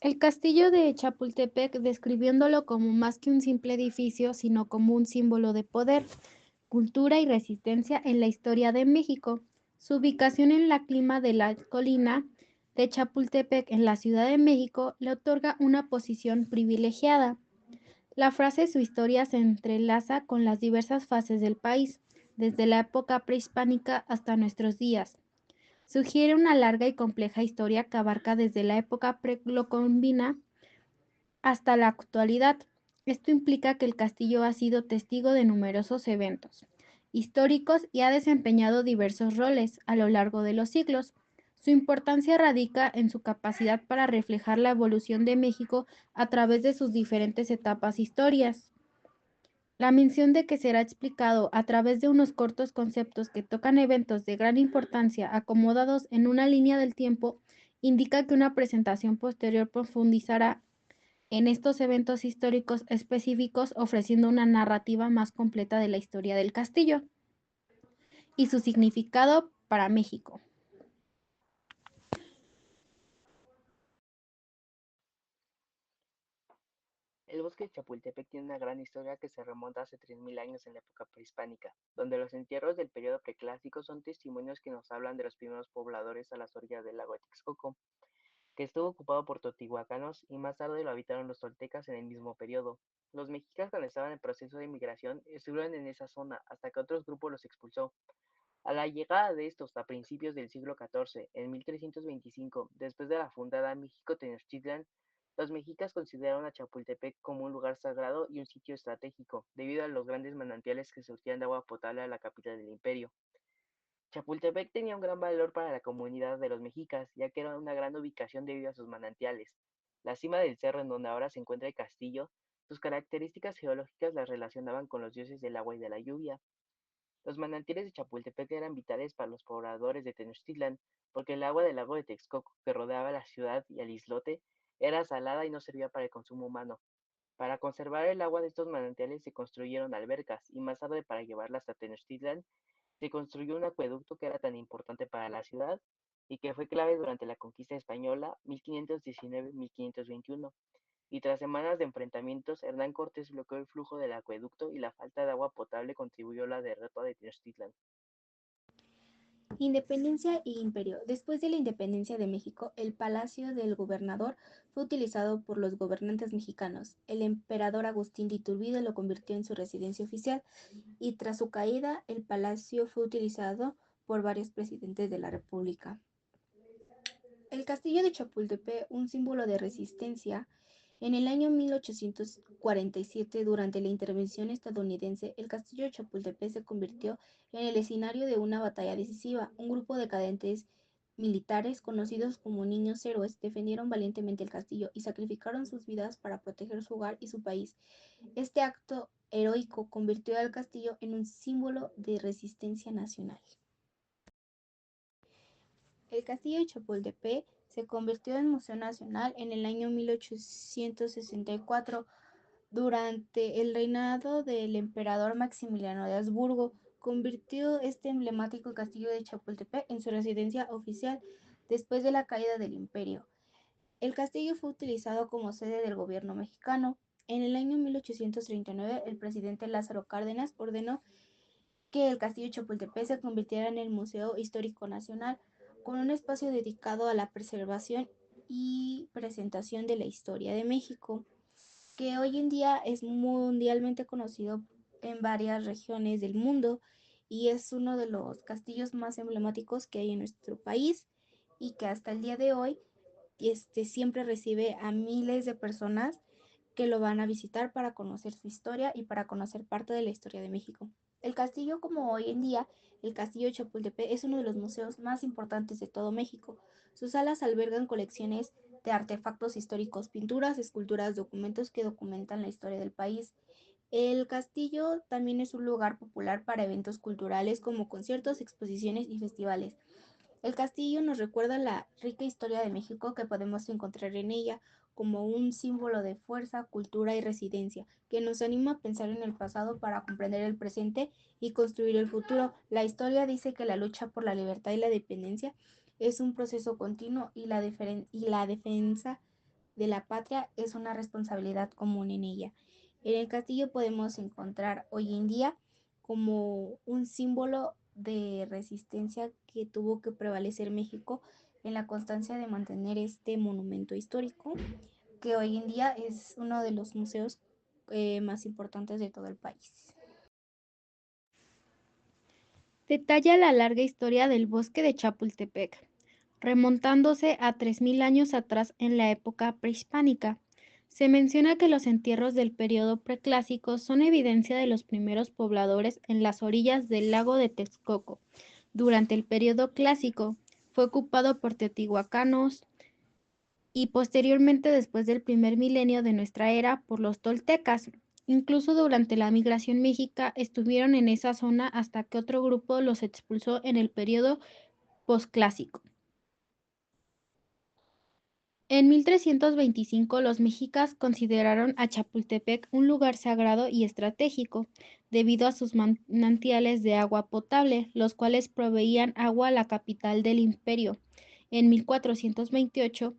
El castillo de Chapultepec, describiéndolo como más que un simple edificio, sino como un símbolo de poder, cultura y resistencia en la historia de México. Su ubicación en la cima de la colina de Chapultepec en la Ciudad de México le otorga una posición privilegiada. La frase su historia se entrelaza con las diversas fases del país, desde la época prehispánica hasta nuestros días. Sugiere una larga y compleja historia que abarca desde la época precolombina hasta la actualidad. Esto implica que el castillo ha sido testigo de numerosos eventos históricos y ha desempeñado diversos roles a lo largo de los siglos. Su importancia radica en su capacidad para reflejar la evolución de México a través de sus diferentes etapas historias. La mención de que será explicado a través de unos cortos conceptos que tocan eventos de gran importancia acomodados en una línea del tiempo indica que una presentación posterior profundizará en estos eventos históricos específicos, ofreciendo una narrativa más completa de la historia del castillo y su significado para México. El bosque de Chapultepec tiene una gran historia que se remonta hace 3000 años en la época prehispánica, donde los entierros del periodo preclásico son testimonios que nos hablan de los primeros pobladores a las orillas del lago de Texcoco, que estuvo ocupado por totihuacanos y más tarde lo habitaron los toltecas en el mismo periodo. Los mexicas, cuando estaban en proceso de migración, estuvieron en esa zona hasta que otros grupos los expulsó. A la llegada de estos a principios del siglo XIV, en 1325, después de la fundada México Tenochtitlan, los mexicas consideraron a Chapultepec como un lugar sagrado y un sitio estratégico, debido a los grandes manantiales que surtían de agua potable a la capital del imperio. Chapultepec tenía un gran valor para la comunidad de los mexicas, ya que era una gran ubicación debido a sus manantiales. La cima del cerro en donde ahora se encuentra el castillo, sus características geológicas las relacionaban con los dioses del agua y de la lluvia. Los manantiales de Chapultepec eran vitales para los pobladores de Tenochtitlan, porque el agua del lago de Texcoco que rodeaba la ciudad y el islote era salada y no servía para el consumo humano. Para conservar el agua de estos manantiales se construyeron albercas y más tarde para llevarla hasta Tenochtitlan se construyó un acueducto que era tan importante para la ciudad y que fue clave durante la conquista española 1519-1521. Y tras semanas de enfrentamientos, Hernán Cortés bloqueó el flujo del acueducto y la falta de agua potable contribuyó a la derrota de Tenochtitlan. Independencia y imperio. Después de la independencia de México, el palacio del gobernador fue utilizado por los gobernantes mexicanos. El emperador Agustín de Iturbide lo convirtió en su residencia oficial y tras su caída, el palacio fue utilizado por varios presidentes de la República. El castillo de Chapultepec, un símbolo de resistencia, en el año 1847, durante la intervención estadounidense, el castillo de Chapultepec se convirtió en el escenario de una batalla decisiva. Un grupo de cadentes militares, conocidos como niños héroes, defendieron valientemente el castillo y sacrificaron sus vidas para proteger su hogar y su país. Este acto heroico convirtió al castillo en un símbolo de resistencia nacional. El castillo de Chapultepec se convirtió en Museo Nacional en el año 1864 durante el reinado del emperador Maximiliano de Habsburgo. Convirtió este emblemático castillo de Chapultepec en su residencia oficial después de la caída del imperio. El castillo fue utilizado como sede del gobierno mexicano. En el año 1839, el presidente Lázaro Cárdenas ordenó que el castillo de Chapultepec se convirtiera en el Museo Histórico Nacional, con un espacio dedicado a la preservación y presentación de la historia de México, que hoy en día es mundialmente conocido en varias regiones del mundo y es uno de los castillos más emblemáticos que hay en nuestro país y que hasta el día de hoy siempre recibe a miles de personas que lo van a visitar para conocer su historia y para conocer parte de la historia de México. El castillo, como hoy en día, el castillo de Chapultepec es uno de los museos más importantes de todo México. Sus salas albergan colecciones de artefactos históricos, pinturas, esculturas, documentos que documentan la historia del país. El castillo también es un lugar popular para eventos culturales como conciertos, exposiciones y festivales. El castillo nos recuerda la rica historia de México que podemos encontrar en ella, como un símbolo de fuerza, cultura y residencia, que nos anima a pensar en el pasado para comprender el presente y construir el futuro. La historia dice que la lucha por la libertad y la dependencia es un proceso continuo y la defensa de la patria es una responsabilidad común en ella. En el castillo podemos encontrar hoy en día como un símbolo de resistencia que tuvo que prevalecer México en la constancia de mantener este monumento histórico, que hoy en día es uno de los museos más importantes de todo el país. Detalla la larga historia del bosque de Chapultepec, remontándose a 3000 años atrás en la época prehispánica. Se menciona que los entierros del periodo preclásico son evidencia de los primeros pobladores en las orillas del lago de Texcoco. Durante el periodo clásico fue ocupado por teotihuacanos y posteriormente, después del primer milenio de nuestra era, por los toltecas. Incluso durante la migración mexica estuvieron en esa zona hasta que otro grupo los expulsó en el periodo posclásico. En 1325 los mexicas consideraron a Chapultepec un lugar sagrado y estratégico, debido a sus manantiales de agua potable, los cuales proveían agua a la capital del imperio. En 1428,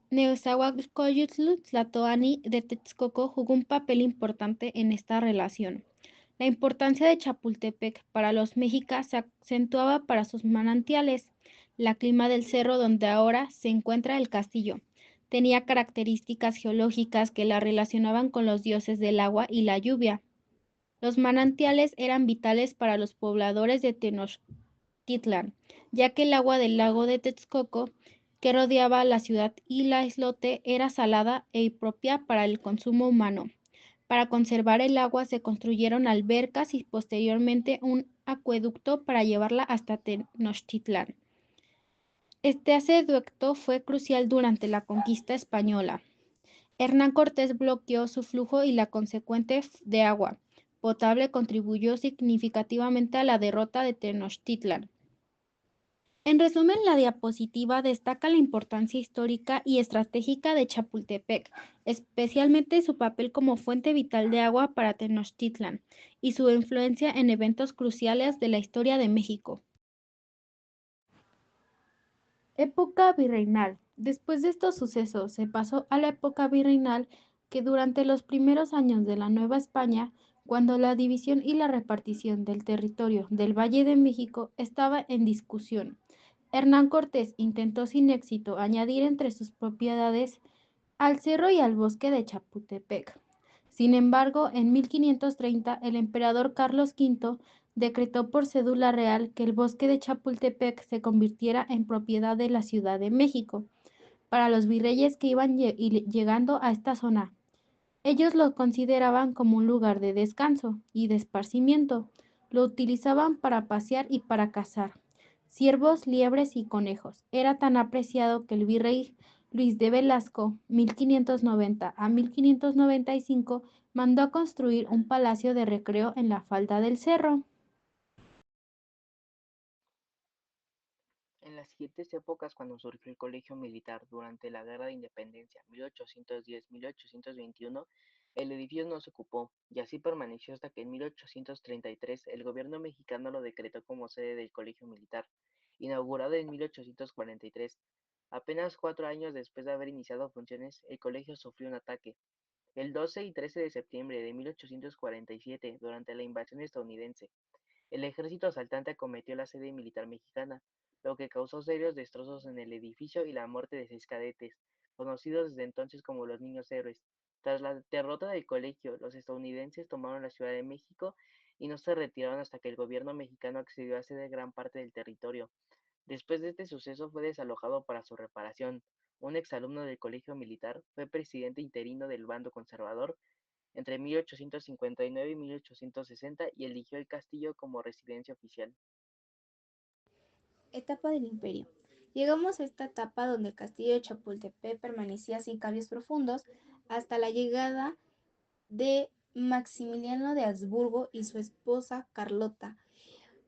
Nezahualcóyotl Tlatoani de Texcoco jugó un papel importante en esta relación. La importancia de Chapultepec para los mexicas se acentuaba para sus manantiales. La clima del cerro donde ahora se encuentra el castillo tenía características geológicas que la relacionaban con los dioses del agua y la lluvia. Los manantiales eran vitales para los pobladores de Tenochtitlan, ya que el agua del lago de Texcoco, que rodeaba la ciudad y la islote, era salada e propia para el consumo humano. Para conservar el agua se construyeron albercas y posteriormente un acueducto para llevarla hasta Tenochtitlan. Este acueducto fue crucial durante la conquista española. Hernán Cortés bloqueó su flujo y la consecuente de agua potable contribuyó significativamente a la derrota de Tenochtitlan. En resumen, la diapositiva destaca la importancia histórica y estratégica de Chapultepec, especialmente su papel como fuente vital de agua para Tenochtitlan y su influencia en eventos cruciales de la historia de México. Época virreinal. Después de estos sucesos se pasó a la época virreinal, que durante los primeros años de la Nueva España, cuando la división y la repartición del territorio del Valle de México estaba en discusión. Hernán Cortés intentó sin éxito añadir entre sus propiedades al cerro y al bosque de Chapultepec. Sin embargo, en 1530 el emperador Carlos V decretó por cédula real que el bosque de Chapultepec se convirtiera en propiedad de la Ciudad de México para los virreyes que iban llegando a esta zona. Ellos lo consideraban como un lugar de descanso y de esparcimiento. Lo utilizaban para pasear y para cazar ciervos, liebres y conejos. Era tan apreciado que el virrey Luis de Velasco, 1590 a 1595, mandó a construir un palacio de recreo en la falda del cerro. En las siguientes épocas, cuando surgió el colegio militar durante la Guerra de Independencia 1810-1821, el edificio no se ocupó, y así permaneció hasta que en 1833 el gobierno mexicano lo decretó como sede del colegio militar, inaugurado en 1843. Apenas 4 años después de haber iniciado funciones, el colegio sufrió un ataque. El 12 y 13 de septiembre de 1847, durante la invasión estadounidense, el ejército asaltante acometió la sede militar mexicana, lo que causó serios destrozos en el edificio y la muerte de 6 cadetes, conocidos desde entonces como los Niños Héroes. Tras la derrota del colegio, los estadounidenses tomaron la Ciudad de México y no se retiraron hasta que el gobierno mexicano accedió a ceder gran parte del territorio. Después de este suceso fue desalojado para su reparación. Un exalumno del colegio militar fue presidente interino del bando conservador entre 1859 y 1860 y eligió el castillo como residencia oficial. Etapa del Imperio. Llegamos a esta etapa donde el castillo de Chapultepec permanecía sin cambios profundos hasta la llegada de Maximiliano de Habsburgo y su esposa Carlota.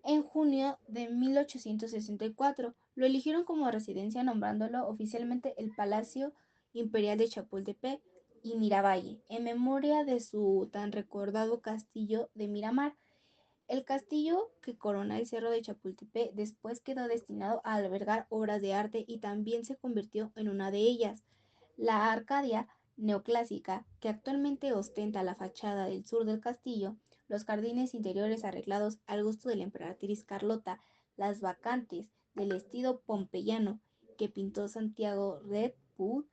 En junio de 1864 lo eligieron como residencia, nombrándolo oficialmente el Palacio Imperial de Chapultepec y Miravalle, en memoria de su tan recordado castillo de Miramar. El castillo que corona el cerro de Chapultepec después quedó destinado a albergar obras de arte y también se convirtió en una de ellas. La Arcadia neoclásica, que actualmente ostenta la fachada del sur del castillo, los jardines interiores arreglados al gusto de la emperatriz Carlota, las bacantes del estilo pompeyano que pintó Santiago Redwood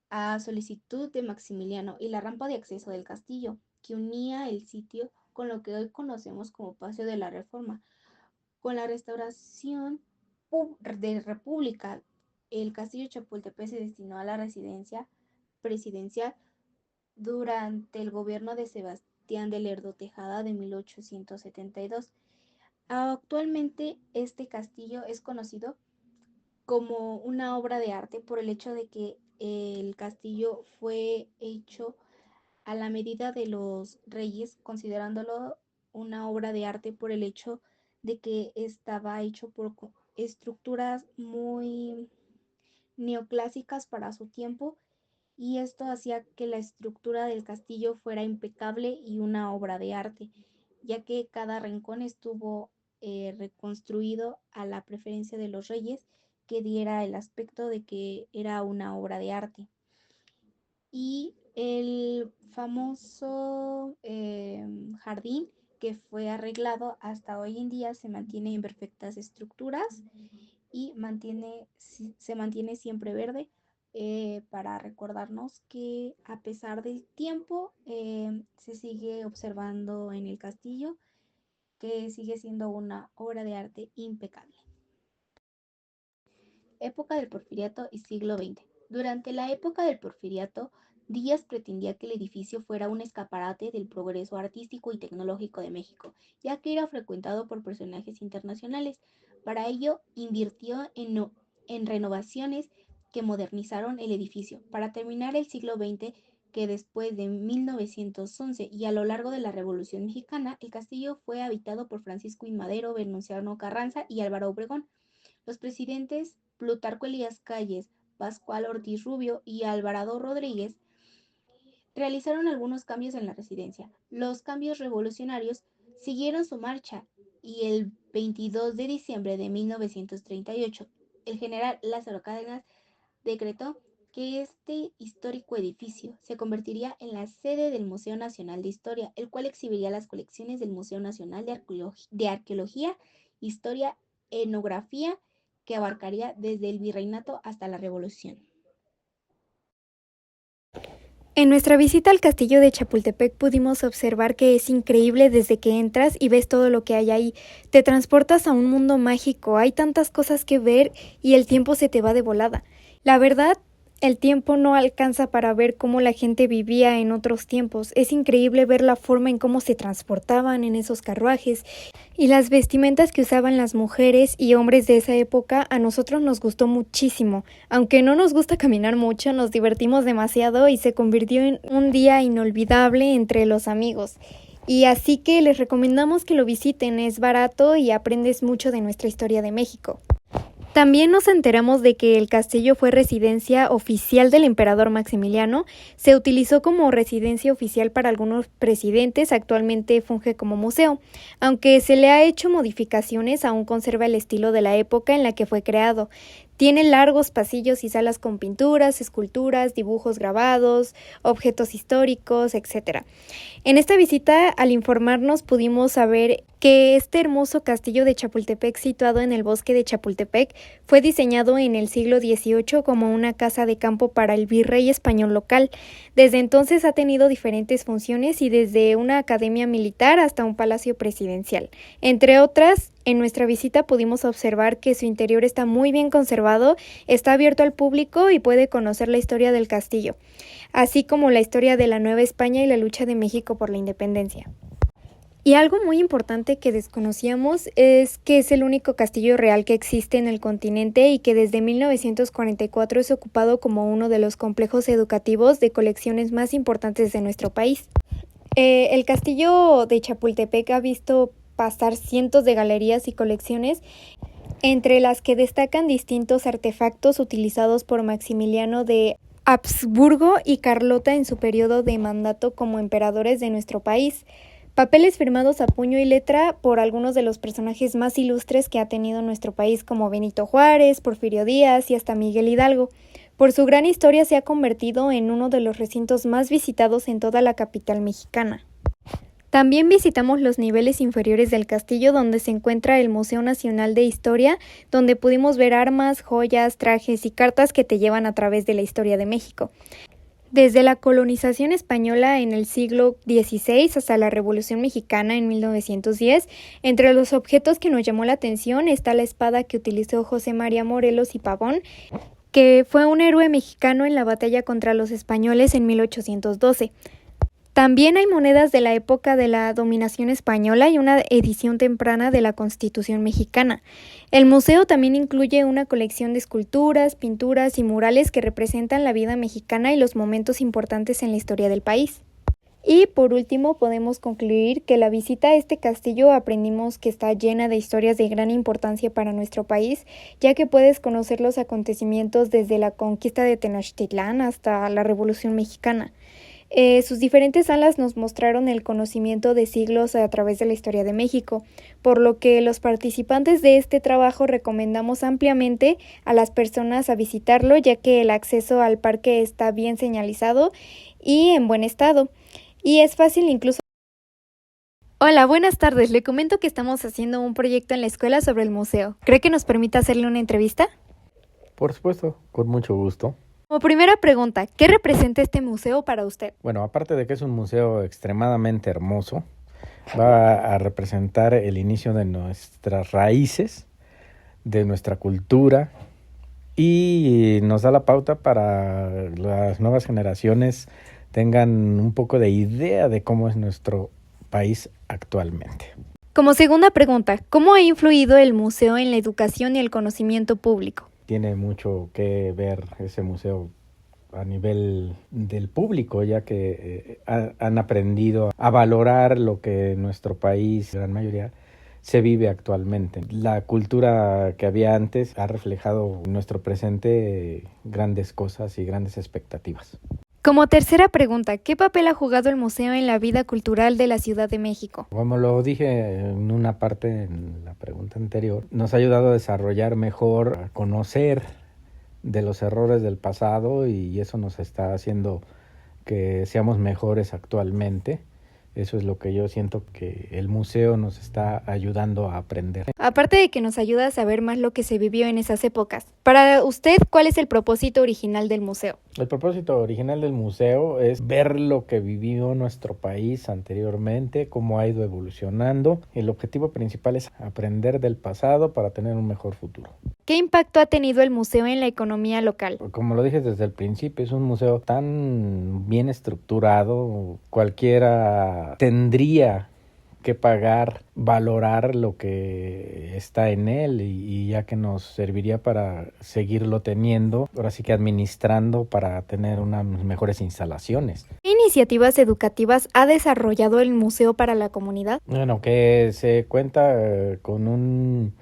a solicitud de Maximiliano y la rampa de acceso del castillo, que unía el sitio con lo que hoy conocemos como Paseo de la Reforma. Con la restauración de República, el castillo de Chapultepec se destinó a la residencia presidencial durante el gobierno de Sebastián de Lerdo Tejada de 1872. Actualmente este castillo es conocido como una obra de arte por el hecho de que el castillo fue hecho a la medida de los reyes, considerándolo una obra de arte por el hecho de que estaba hecho por estructuras muy neoclásicas para su tiempo, y esto hacía que la estructura del castillo fuera impecable y una obra de arte, ya que cada rincón estuvo reconstruido a la preferencia de los reyes, que diera el aspecto de que era una obra de arte. Y el famoso jardín que fue arreglado hasta hoy en día se mantiene en perfectas estructuras y se mantiene siempre verde, para recordarnos que a pesar del tiempo se sigue observando en el castillo que sigue siendo una obra de arte impecable. Época del Porfiriato y siglo XX. Durante la época del Porfiriato, Díaz pretendía que el edificio fuera un escaparate del progreso artístico y tecnológico de México, ya que era frecuentado por personajes internacionales. Para ello, invirtió en renovaciones que modernizaron el edificio. Para terminar el siglo XX, que después de 1911 y a lo largo de la Revolución Mexicana, el castillo fue habitado por Francisco I. Madero, Venustiano Carranza y Álvaro Obregón. Los presidentes Plutarco Elías Calles, Pascual Ortiz Rubio y Alvarado Rodríguez realizaron algunos cambios en la residencia. Los cambios revolucionarios siguieron su marcha y el 22 de diciembre de 1938, el general Lázaro Cárdenas decretó que este histórico edificio se convertiría en la sede del Museo Nacional de Historia, el cual exhibiría las colecciones del Museo Nacional de Arqueología, Historia, Etnografía, que abarcaría desde el virreinato hasta la Revolución. En nuestra visita al castillo de Chapultepec pudimos observar que es increíble desde que entras y ves todo lo que hay ahí. Te transportas a un mundo mágico, hay tantas cosas que ver y el tiempo se te va de volada. La verdad, el tiempo no alcanza para ver cómo la gente vivía en otros tiempos. Es increíble ver la forma en cómo se transportaban en esos carruajes y las vestimentas que usaban las mujeres y hombres de esa época. A nosotros nos gustó muchísimo. Aunque no nos gusta caminar mucho, nos divertimos demasiado y se convirtió en un día inolvidable entre los amigos. Y así que les recomendamos que lo visiten, es barato y aprendes mucho de nuestra historia de México. También nos enteramos de que el castillo fue residencia oficial del emperador Maximiliano, se utilizó como residencia oficial para algunos presidentes, actualmente funge como museo. Aunque se le ha hecho modificaciones, aún conserva el estilo de la época en la que fue creado. Tiene largos pasillos y salas con pinturas, esculturas, dibujos grabados, objetos históricos, etc. En esta visita, al informarnos, pudimos saber que este hermoso castillo de Chapultepec, situado en el bosque de Chapultepec, fue diseñado en el siglo XVIII como una casa de campo para el virrey español local. Desde entonces ha tenido diferentes funciones y desde una academia militar hasta un palacio presidencial. Entre otras, en nuestra visita pudimos observar que su interior está muy bien conservado, está abierto al público y puede conocer la historia del castillo, así como la historia de la Nueva España y la lucha de México por la independencia. Y algo muy importante que desconocíamos es que es el único castillo real que existe en el continente y que desde 1944 es ocupado como uno de los complejos educativos de colecciones más importantes de nuestro país. El castillo de Chapultepec ha visto pasar cientos de galerías y colecciones, entre las que destacan distintos artefactos utilizados por Maximiliano de Habsburgo y Carlota en su periodo de mandato como emperadores de nuestro país. Papeles firmados a puño y letra por algunos de los personajes más ilustres que ha tenido nuestro país, como Benito Juárez, Porfirio Díaz y hasta Miguel Hidalgo. Por su gran historia se ha convertido en uno de los recintos más visitados en toda la capital mexicana. También visitamos los niveles inferiores del castillo, donde se encuentra el Museo Nacional de Historia, donde pudimos ver armas, joyas, trajes y cartas que te llevan a través de la historia de México. Desde la colonización española en el siglo XVI hasta la Revolución Mexicana en 1910, entre los objetos que nos llamó la atención está la espada que utilizó José María Morelos y Pavón, que fue un héroe mexicano en la batalla contra los españoles en 1812. También hay monedas de la época de la dominación española y una edición temprana de la Constitución mexicana. El museo también incluye una colección de esculturas, pinturas y murales que representan la vida mexicana y los momentos importantes en la historia del país. Y por último, podemos concluir que la visita a este castillo aprendimos que está llena de historias de gran importancia para nuestro país, ya que puedes conocer los acontecimientos desde la conquista de Tenochtitlán hasta la Revolución Mexicana. Sus diferentes salas nos mostraron el conocimiento de siglos a través de la historia de México, por lo que los participantes de este trabajo recomendamos ampliamente a las personas a visitarlo, ya que el acceso al parque está bien señalizado y en buen estado, y es fácil incluso. Hola, buenas tardes. Le comento que estamos haciendo un proyecto en la escuela sobre el museo. ¿Cree que nos permita hacerle una entrevista? Por supuesto, con mucho gusto. Como primera pregunta, ¿qué representa este museo para usted? Bueno, aparte de que es un museo extremadamente hermoso, va a representar el inicio de nuestras raíces, de nuestra cultura, y nos da la pauta para las nuevas generaciones tengan un poco de idea de cómo es nuestro país actualmente. Como segunda pregunta, ¿cómo ha influido el museo en la educación y el conocimiento público? Tiene mucho que ver ese museo a nivel del público, ya que han aprendido a valorar lo que en nuestro país, la gran mayoría, se vive actualmente. La cultura que había antes ha reflejado en nuestro presente grandes cosas y grandes expectativas. Como tercera pregunta, ¿qué papel ha jugado el museo en la vida cultural de la Ciudad de México? Como lo dije en una parte en la pregunta anterior, nos ha ayudado a desarrollar mejor, a conocer de los errores del pasado, y eso nos está haciendo que seamos mejores actualmente. Eso es lo que yo siento que el museo nos está ayudando a aprender. Aparte de que nos ayuda a saber más lo que se vivió en esas épocas, para usted, ¿cuál es el propósito original del museo? El propósito original del museo es ver lo que vivió nuestro país anteriormente, cómo ha ido evolucionando. El objetivo principal es aprender del pasado para tener un mejor futuro. ¿Qué impacto ha tenido el museo en la economía local? Como lo dije desde el principio, es un museo tan bien estructurado, cualquiera tendría que pagar, valorar lo que está en él, y ya que nos serviría para seguirlo teniendo, ahora sí que administrando, para tener unas mejores instalaciones. ¿Qué iniciativas educativas ha desarrollado el museo para la comunidad? Bueno, que se cuenta con un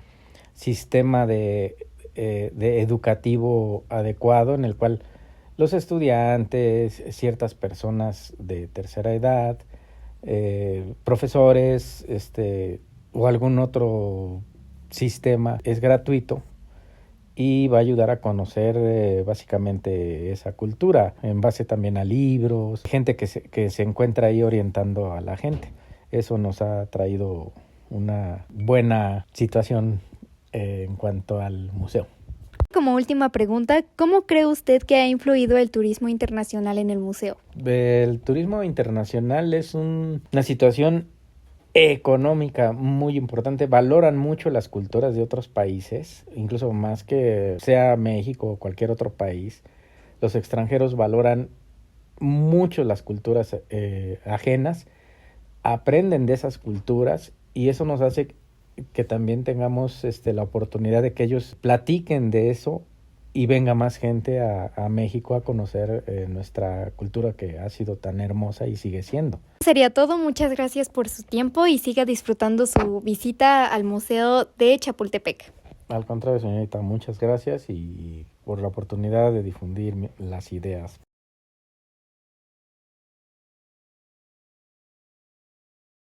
sistema de educativo adecuado, en el cual los estudiantes, ciertas personas de tercera edad, profesores, o algún otro sistema es gratuito y va a ayudar a conocer básicamente esa cultura, en base también a libros, gente que se encuentra ahí orientando a la gente. Eso nos ha traído una buena situación en cuanto al museo. Como última pregunta, ¿cómo cree usted que ha influido el turismo internacional en el museo? El turismo internacional es una situación económica muy importante. Valoran mucho las culturas de otros países, incluso más que sea México o cualquier otro país. Los extranjeros valoran mucho las culturas ajenas, aprenden de esas culturas, y eso nos hace que también tengamos la oportunidad de que ellos platiquen de eso y venga más gente a México a conocer nuestra cultura, que ha sido tan hermosa y sigue siendo. Sería todo. Muchas gracias por su tiempo y siga disfrutando su visita al Museo de Chapultepec. Al contrario, señorita, muchas gracias, y por la oportunidad de difundir las ideas.